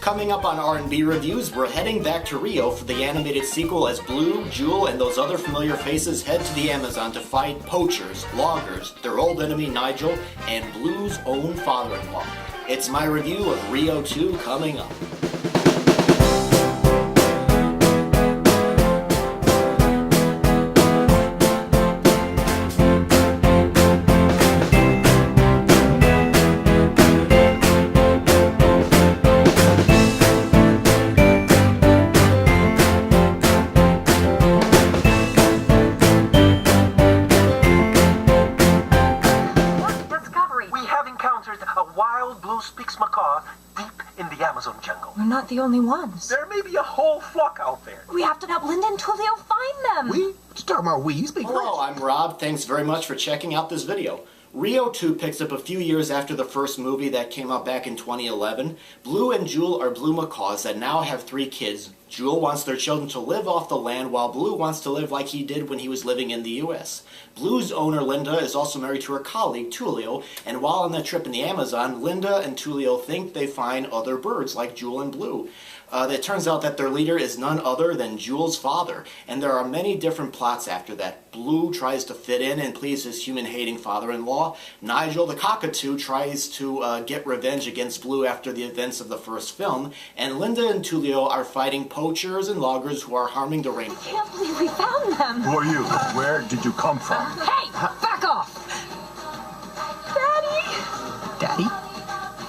Coming up on R&B Reviews, we're heading back to Rio for the animated sequel as Blue, Jewel, and those other familiar faces head to the Amazon to fight poachers, loggers, their old enemy Nigel, and Blue's own father-in-law. It's my review of Rio 2 coming up. A wild blue speaks macaw deep in the Amazon jungle. We're not the only ones. There may be a whole flock out there. We have to help Linda and Tulio find them. We? What you talking about we? You speak French. Hello, I'm Rob. Thanks very much for checking out this video. Rio 2 picks up a few years after the first movie that came out back in 2011. Blue and Jewel are blue macaws that now have 3 kids. Jewel wants their children to live off the land, while Blue wants to live like he did when he was living in the U.S. Blue's owner, Linda, is also married to her colleague, Tulio, and while on that trip in the Amazon, Linda and Tulio think they find other birds like Jewel and Blue. It turns out that their leader is none other than Jewel's father, and there are many different plots after that. Blue tries to fit in and please his human-hating father-in-law. Nigel the cockatoo tries to get revenge against Blue after the events of the first film, and Linda and Tulio are fighting poachers and loggers who are harming the rainforest. I can't believe we found them. Who are you? Where did you come from? Hey, back off. Daddy? Daddy?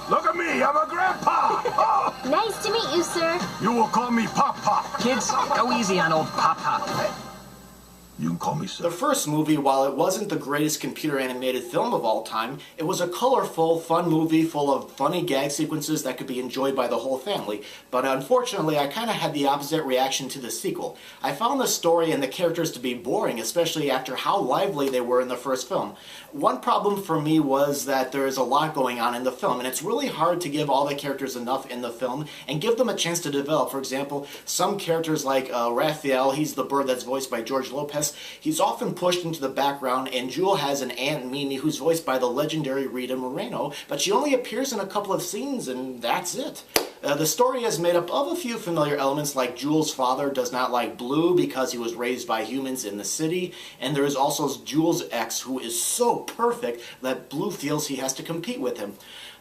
Look at me, I'm a grandpa! Oh. Nice to meet you, sir. You will call me Pop-Pop. Kids, go easy on old Pop-Pop. You can call me sir. The first movie, while it wasn't the greatest computer animated film of all time, it was a colorful, fun movie full of funny gag sequences that could be enjoyed by the whole family. But unfortunately, I kind of had the opposite reaction to the sequel. I found the story and the characters to be boring, especially after how lively they were in the first film. One problem for me was that there is a lot going on in the film, and it's really hard to give all the characters enough in the film and give them a chance to develop. For example, some characters like Raphael, he's the bird that's voiced by George Lopez. He's often pushed into the background, and Jewel has an Aunt Mimi who's voiced by the legendary Rita Moreno, but she only appears in a couple of scenes, and that's it. The story is made up of a few familiar elements, like Jewel's father does not like Blue because he was raised by humans in the city, and there is also Jewel's ex who is so perfect that Blue feels he has to compete with him.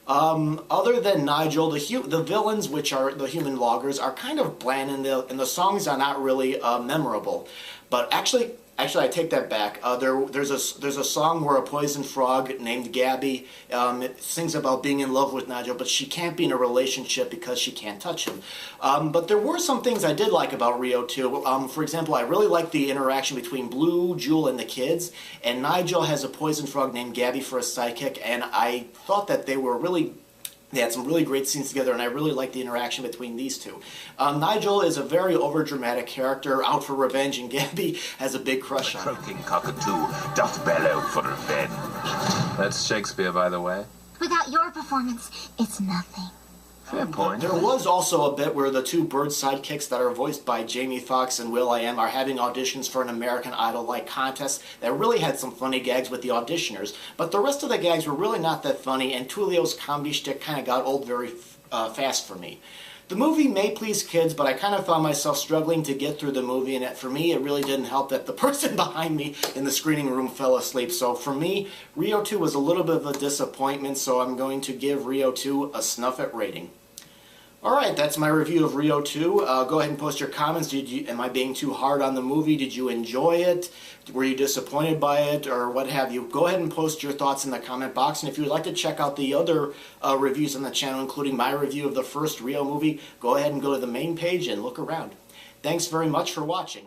Other than Nigel, the villains, which are the human loggers, are kind of bland, and the songs are not really memorable. But actually, I take that back. There's a song where a poison frog named Gabby it sings about being in love with Nigel, but she can't be in a relationship because she can't touch him. But there were some things I did like about Rio 2. For example, I really liked the interaction between Blue, Jewel, and the kids. And Nigel has a poison frog named Gabby for a sidekick, and I thought that they had some really great scenes together, and I really liked the interaction between these two. Nigel is a very overdramatic character, out for revenge, and Gabby has a big crush on him. Croaking cockatoo doth bellow for revenge. That's Shakespeare, by the way. Without your performance, it's nothing. Fair point. There was also a bit where the 2 bird sidekicks that are voiced by Jamie Foxx and will.i.am are having auditions for an American Idol-like contest that really had some funny gags with the auditioners, but the rest of the gags were really not that funny, and Tulio's comedy shtick kind of got old very fast for me. The movie may please kids, but I kind of found myself struggling to get through the movie, and for me, it really didn't help that the person behind me in the screening room fell asleep. So for me, Rio 2 was a little bit of a disappointment, so I'm going to give Rio 2 a Snuff It rating. Alright, that's my review of Rio 2. Go ahead and post your comments. Am I being too hard on the movie? Did you enjoy it? Were you disappointed by it? Or what have you? Go ahead and post your thoughts in the comment box. And if you would like to check out the other reviews on the channel, including my review of the first Rio movie, go ahead and go to the main page and look around. Thanks very much for watching.